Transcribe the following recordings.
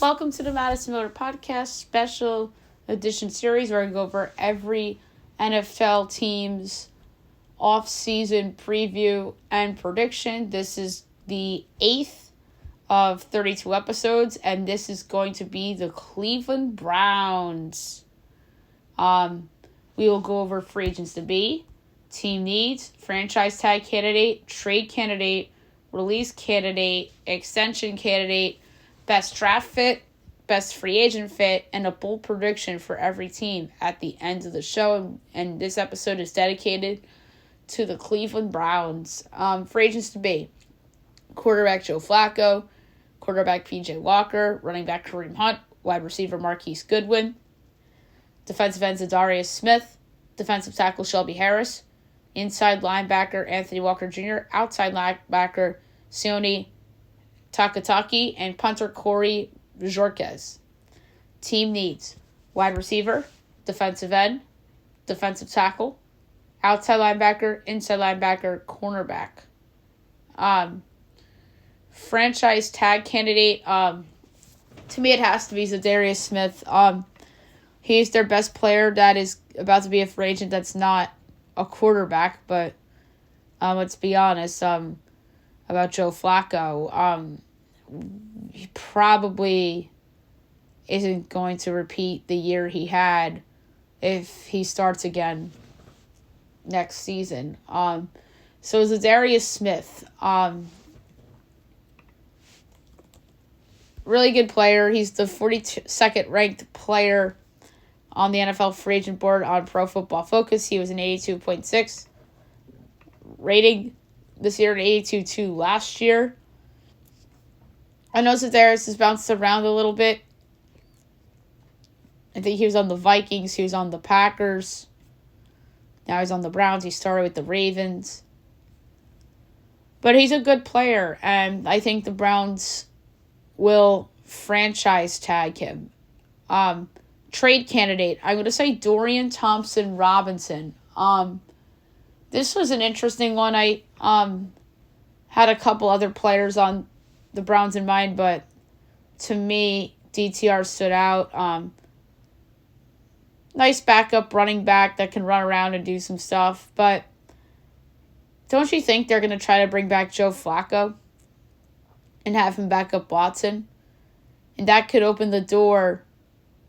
Welcome to the Madison Miller Podcast special edition series where I go over every NFL team's off-season preview and prediction. This is the 8th of 32 episodes, and this is going to be the Cleveland Browns. We will go over free agents to be, team needs, franchise tag candidate, trade candidate, release candidate, extension candidate, best draft fit, best free agent fit, and a bold prediction for every team at the end of the show. And this episode is dedicated to the Cleveland Browns. Free agents to be: quarterback Joe Flacco, quarterback P.J. Walker, running back Kareem Hunt, wide receiver Marquise Goodwin, defensive end Zadarius Smith, defensive tackle Shelby Harris, inside linebacker Anthony Walker Jr., outside linebacker Sione Takataki, and punter Corey Bojorquez. Team needs: wide receiver, defensive end, defensive tackle, outside linebacker, inside linebacker, cornerback. Franchise tag candidate, to me it has to be Zadarius Smith. He's their best player that is about to be a free agent that's not a quarterback, but let's be honest, about Joe Flacco. He probably isn't going to repeat the year he had if he starts again next season. So Zadarius Smith, really good player. He's the 42nd ranked player on the NFL free agent board on Pro Football Focus. He was an 82.6 rating this year and 82.2 last year. I know Zadarius has bounced around a little bit. I think he was on the Vikings. He was on the Packers. Now he's on the Browns. He started with the Ravens. But he's a good player, and I think the Browns will franchise tag him. Trade candidate, I'm going to say Dorian Thompson-Robinson. This was an interesting one. I had a couple other players on the Browns in mind, but to me, DTR stood out. Nice backup running back that can run around and do some stuff, but don't you think they're going to try to bring back Joe Flacco and have him back up Watson? And that could open the door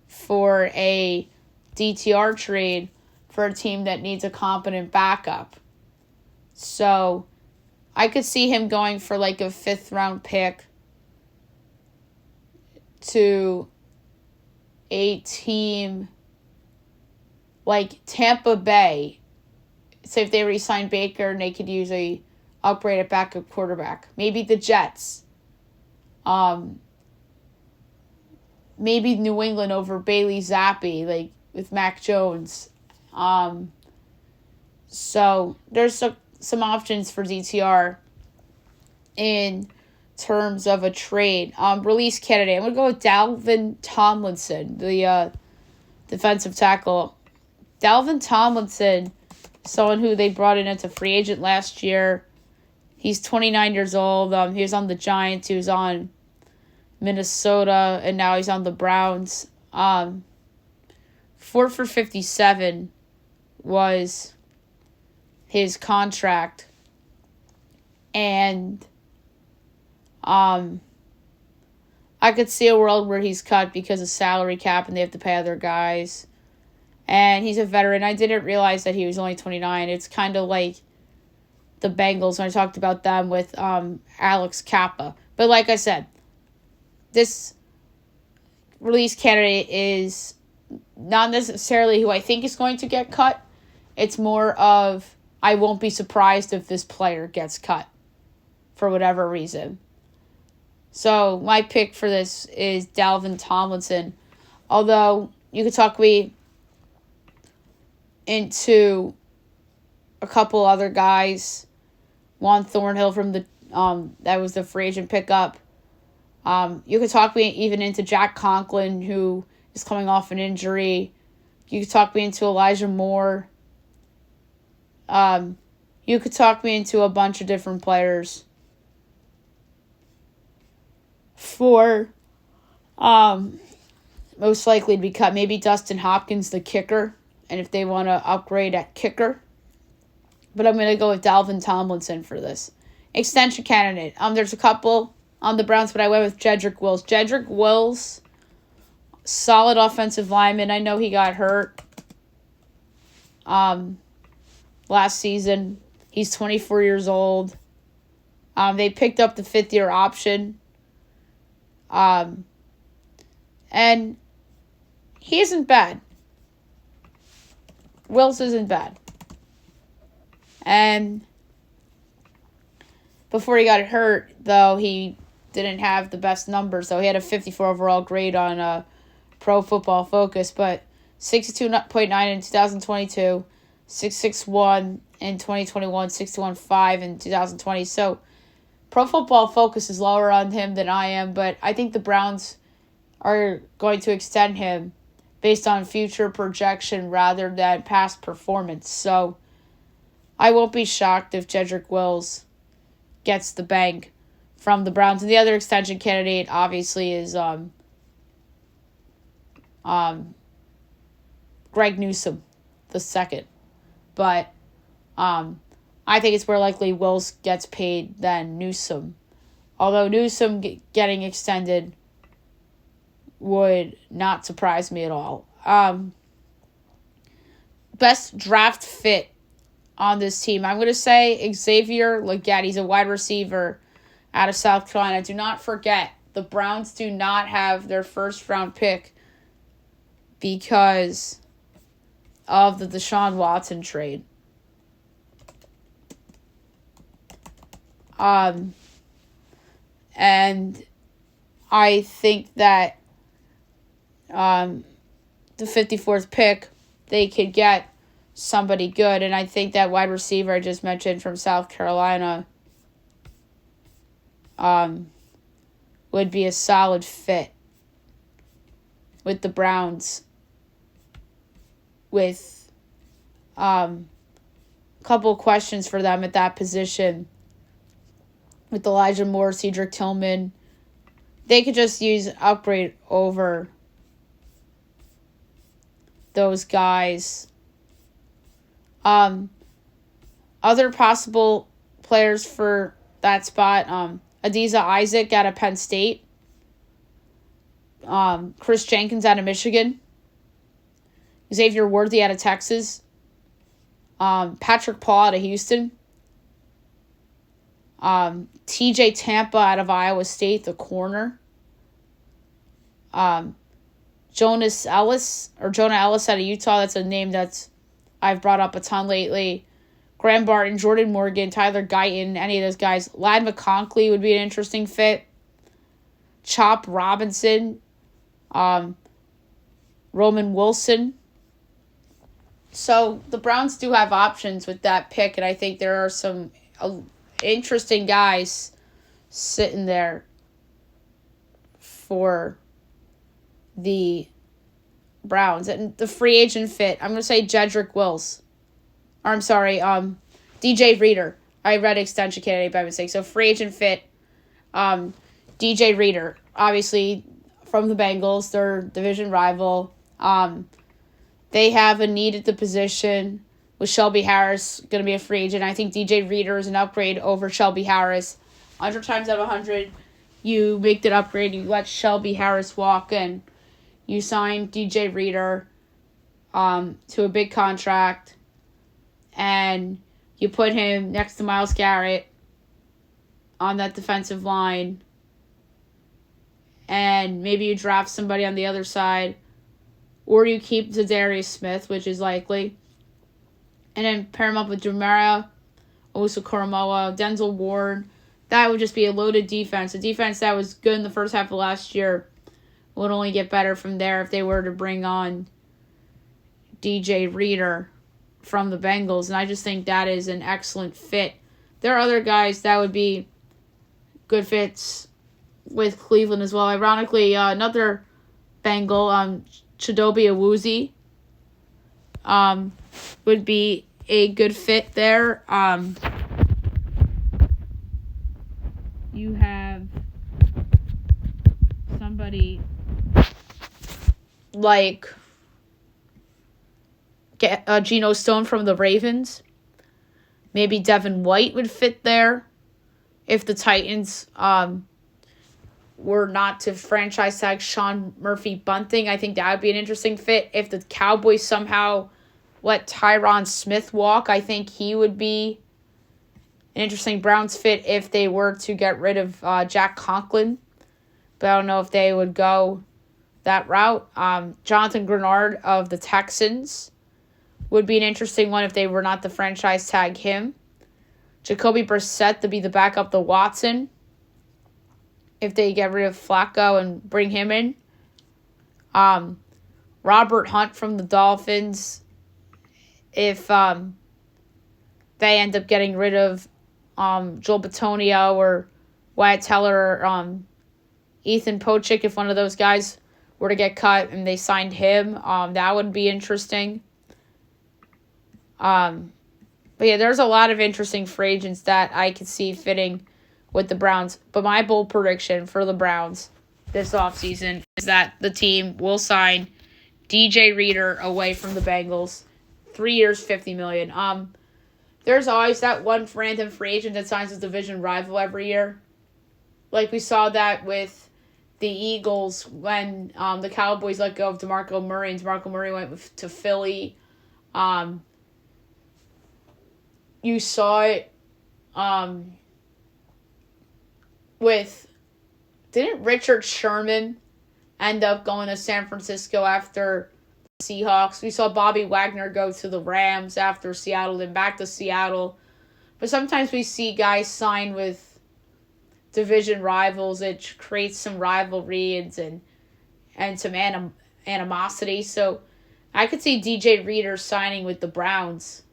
for a DTR trade for a team that needs a competent backup. So I could see him going for like a 5th round pick to a team like Tampa Bay. Say if they re-sign Baker and they could use a upgraded backup quarterback. Maybe the Jets. Maybe New England over Bailey Zappi, like with Mac Jones. So there's some options for DTR in terms of a trade. Release candidate, I'm going to go with Dalvin Tomlinson, the defensive tackle. Dalvin Tomlinson, someone who they brought in as a free agent last year. He's 29 years old. He was on the Giants. He was on Minnesota, and now he's on the Browns. 4 for 57 was his contract. And I could see a world where he's cut because of salary cap and they have to pay other guys. And he's a veteran. I didn't realize that he was only 29. It's kind of like the Bengals when I talked about them with Alex Kappa. But like I said, this release candidate is not necessarily who I think is going to get cut. It's more of I won't be surprised if this player gets cut for whatever reason. So my pick for this is Dalvin Tomlinson. Although you could talk me into a couple other guys. Juan Thornhill from the that was the free agent pickup. You could talk me even into Jack Conklin, who is coming off an injury. You could talk me into Elijah Moore. You could talk me into a bunch of different players for Most likely to be cut. Maybe Dustin Hopkins, the kicker, and if they want to upgrade at kicker. But I'm going to go with Dalvin Tomlinson for this. Extension candidate. There's a couple on the Browns, but I went with Jedrick Wills. Jedrick Wills, solid offensive lineman. I know he got hurt last season. He's 24 years old. They picked up the 5th-year option. And he isn't bad. Wills isn't bad. And before he got hurt, though, he didn't have the best numbers. So he had a 54 overall grade on Pro Football Focus, but 62.9 in 2022, 661 in 2021, 615 in 2020. So Pro Football Focus is lower on him than I am, but I think the Browns are going to extend him based on future projection rather than past performance. So I won't be shocked if Jedrick Wills gets the bank from the Browns. And the other extension candidate, obviously, is Greg Newsome, the second. But I think it's more likely Wills gets paid than Newsome. Although Newsome getting extended would not surprise me at all. Best draft fit on this team. I'm going to say Xavier Legette. He's a wide receiver out of South Carolina. Do not forget, the Browns do not have their first-round pick because of the Deshaun Watson trade. And I think that the 54th pick, they could get somebody good. And I think that wide receiver I just mentioned from South Carolina would be a solid fit with the Browns with a couple questions for them at that position with Elijah Moore, Cedric Tillman. They could just use an upgrade over those guys. Other possible players for that spot, Adiza Isaac out of Penn State, Chris Jenkins out of Michigan, Xavier Worthy out of Texas, Patrick Paul out of Houston, TJ Tampa out of Iowa State, the corner, Jonah Ellis out of Utah. That's a name that's I've brought up a ton lately. Graham Barton, Jordan Morgan, Tyler Guyton, any of those guys. Ladd McConkey would be an interesting fit. Chop Robinson, Roman Wilson. So the Browns do have options with that pick, and I think there are some interesting guys sitting there for the Browns. And the free agent fit, I'm going to say Jedrick Wills. Or I'm sorry, DJ Reader. I read extension candidate by mistake. So free agent fit, DJ Reader. Obviously from the Bengals, their division rival. They have a need at the position with Shelby Harris going to be a free agent. I think DJ Reader is an upgrade over Shelby Harris. 100 times out of 100, you make that upgrade, you let Shelby Harris walk, and you sign DJ Reader to a big contract, and you put him next to Myles Garrett on that defensive line, and maybe you draft somebody on the other side, or you keep Zadarius Smith, which is likely, and then pair him up with Jeremiah Owusu-Koramoah, Denzel Ward. That would just be a loaded defense. A defense that was good in the first half of last year would only get better from there if they were to bring on DJ Reader from the Bengals. And I just think that is an excellent fit. There are other guys that would be good fits with Cleveland as well. Ironically, another Bengal, Chidobe Awuzie, would be a good fit there. You have somebody like Geno Stone from the Ravens. Maybe Devin White would fit there if the Titans were not to franchise tag Sean Murphy-Bunting. I think that would be an interesting fit. If the Cowboys somehow let Tyron Smith walk, I think he would be an interesting Browns fit if they were to get rid of Jack Conklin. But I don't know if they would go that route. Jonathan Grenard of the Texans would be an interesting one if they were not to franchise tag him. Jacoby Brissett to be the backup to Watson if they get rid of Flacco and bring him in. Robert Hunt from the Dolphins if they end up getting rid of Joel Bitonio or Wyatt Teller or Ethan Pochik, if one of those guys were to get cut and they signed him, that would be interesting. But yeah, there's a lot of interesting free agents that I could see fitting with the Browns. But my bold prediction for the Browns this offseason is that the team will sign DJ Reader away from the Bengals. 3 years, $50 million. There's always that one random free agent that signs a division rival every year. Like we saw that with the Eagles when the Cowboys let go of DeMarco Murray, and DeMarco Murray went to Philly. You saw it didn't Richard Sherman end up going to San Francisco after the Seahawks? We saw Bobby Wagner go to the Rams after Seattle, then back to Seattle. But sometimes we see guys sign with division rivals. It creates some rivalry and some animosity. So I could see DJ Reader signing with the Browns.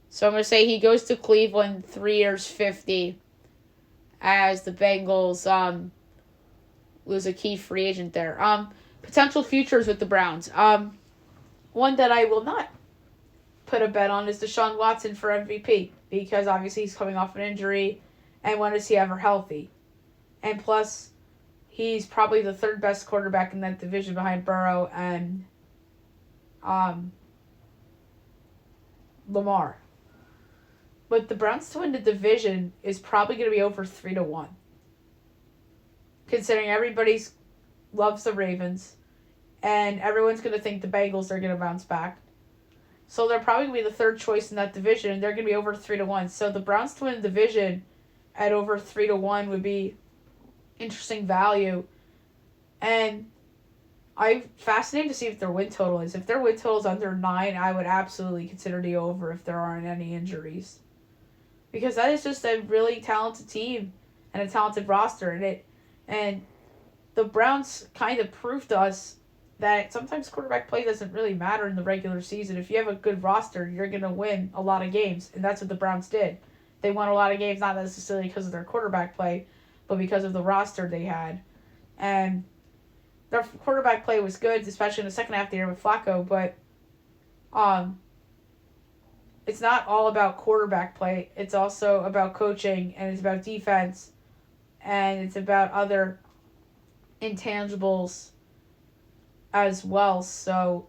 So I'm going to say he goes to Cleveland, 3 years, $50, as the Bengals lose a key free agent there. Potential futures with the Browns. One that I will not put a bet on is Deshaun Watson for MVP, because obviously he's coming off an injury, and when is he ever healthy? And plus, he's probably the third best quarterback in that division behind Burrow and Lamar. But the Browns to win the division is probably going to be over 3-1. Considering everybody loves the Ravens, and everyone's going to think the Bengals are going to bounce back. So they're probably going to be the third choice in that division, and they're going to be over 3-1. So the Browns to win the division at over 3-1 would be interesting value. And I'm fascinated to see if their win total is. If their win total is under 9, I would absolutely consider the over if there aren't any injuries. Because that is just a really talented team and a talented roster. And the Browns kind of proved to us that sometimes quarterback play doesn't really matter in the regular season. If you have a good roster, you're going to win a lot of games. And that's what the Browns did. They won a lot of games, not necessarily because of their quarterback play, but because of the roster they had. And their quarterback play was good, especially in the second half of the year with Flacco. But it's not all about quarterback play. It's also about coaching, and it's about defense, and it's about other intangibles as well. So,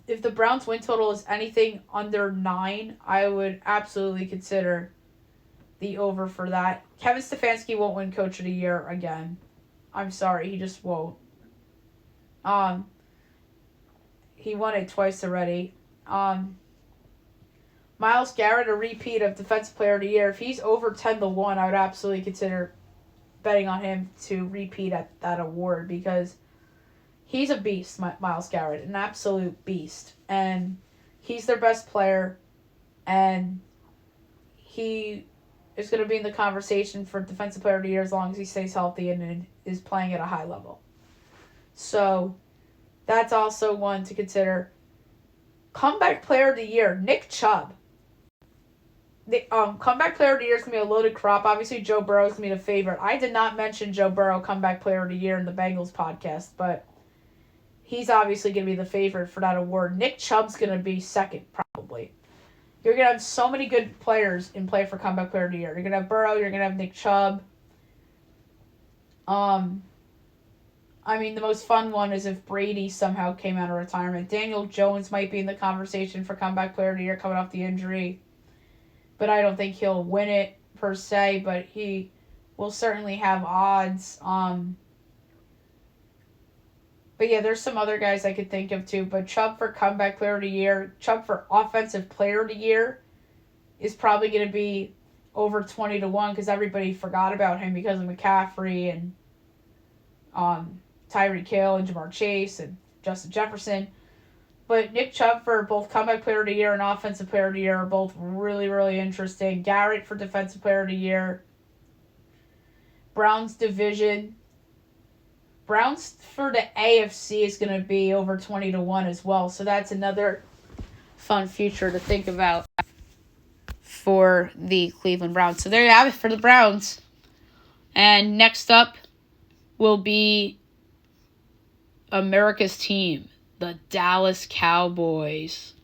if the Browns' win total is anything under 9, I would absolutely consider the over for that. Kevin Stefanski won't win Coach of the Year again. I'm sorry, he just won't. He won it twice already. Myles Garrett, a repeat of Defensive Player of the Year. If he's over 10-1, I would absolutely consider betting on him to repeat at that award, because he's a beast, Myles Garrett, an absolute beast. And he's their best player, and he is going to be in the conversation for Defensive Player of the Year as long as he stays healthy and is playing at a high level. So that's also one to consider. Comeback Player of the Year, Nick Chubb. The Comeback Player of the Year is going to be a loaded crop. Obviously, Joe Burrow is going to be the favorite. I did not mention Joe Burrow Comeback Player of the Year in the Bengals podcast, but he's obviously going to be the favorite for that award. Nick Chubb's going to be second, probably. You're going to have so many good players in play for Comeback Player of the Year. You're going to have Burrow. You're going to have Nick Chubb. I I mean, the most fun one is if Brady somehow came out of retirement. Daniel Jones might be in the conversation for comeback player of the year coming off the injury. But I don't think he'll win it per se, but he will certainly have odds. But yeah, there's some other guys I could think of too. But Chubb for comeback player of the year, Chubb for offensive player of the year is probably going to be over 20-1 because everybody forgot about him because of McCaffrey and Tyreek Hill and Jamar Chase and Justin Jefferson. But Nick Chubb for both comeback player of the year and offensive player of the year are both really, really interesting. Garrett for defensive player of the year. Browns division. Browns for the AFC is going to be over 20-1 as well. So that's another fun future to think about for the Cleveland Browns. So there you have it for the Browns. And next up will be America's team, the Dallas Cowboys.